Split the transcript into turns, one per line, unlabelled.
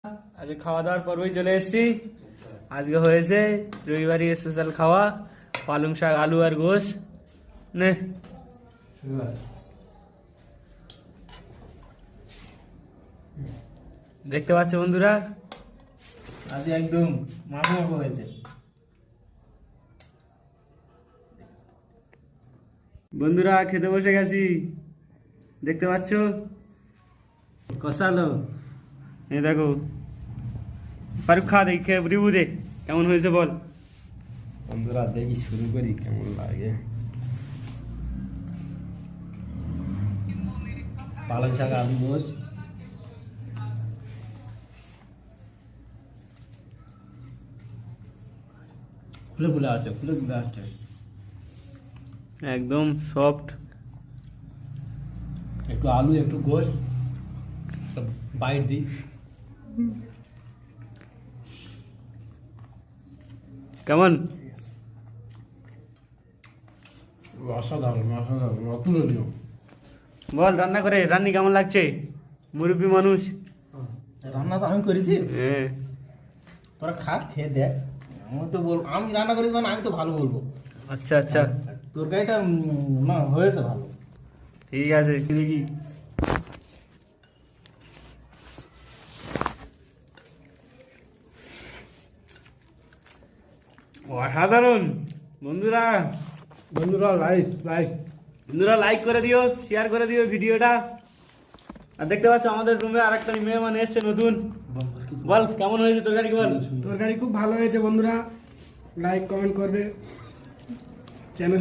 আজকে খাওয়া দাওয়ার পর্বই চলে এসেছি। আজকে হয়েছে রবিবারই স্পেশাল খাওয়া, পালং শাক, আলু আর গোশ। নে দেখতে পাচ্ছ বন্ধুরা, আজ একদম মাখো মাখো হয়েছে। বন্ধুরা খেতে বসে গেছি, দেখতে পাচ্ছ কষালো। এই দেখো, ফারুক খা, দেখি খেয়ে রিভিউ দে কেমন হয়েছে বল।
বন্ধুরা দেখি শুরু করি কেমন লাগে। পালং শাক, আলু, গোশ, খুলে খুলে আসছে, খুলে খুলে আসছে,
একদম সফট।
একটু আলু একটু গোশ বাইট দিই।
কেমন?
অসাধারণ অসাধারণ অতুলনীয়।
বল রান্না করে রান্নি কেমন লাগছে? মুরব্বী মানুষ।
রান্না তো আমি করেছি,
হ্যাঁ
তোরা খা, খেয়ে দেখ। আমি তো বল, আমি রান্না করেছি মানে আমি তো ভালো বলবো।
আচ্ছা আচ্ছা,
তরকারিটা না হয়েছে ভালো।
ঠিক আছে দেখি। অসাধারণ। বন্ধুরা
বন্ধুরা লাইক লাইক
বন্ধুরা লাইক করে দিও, শেয়ার করে দিও ভিডিওটা। আর দেখতে পাচ্ছ আমাদের রুমে আরেকটা মেহমান এসছে নতুন। বল কেমন হয়েছে তরকারি, বল।
তরকারি খুব ভালো হয়েছে বন্ধুরা, লাইক কমেন্ট করবে চ্যানেলে।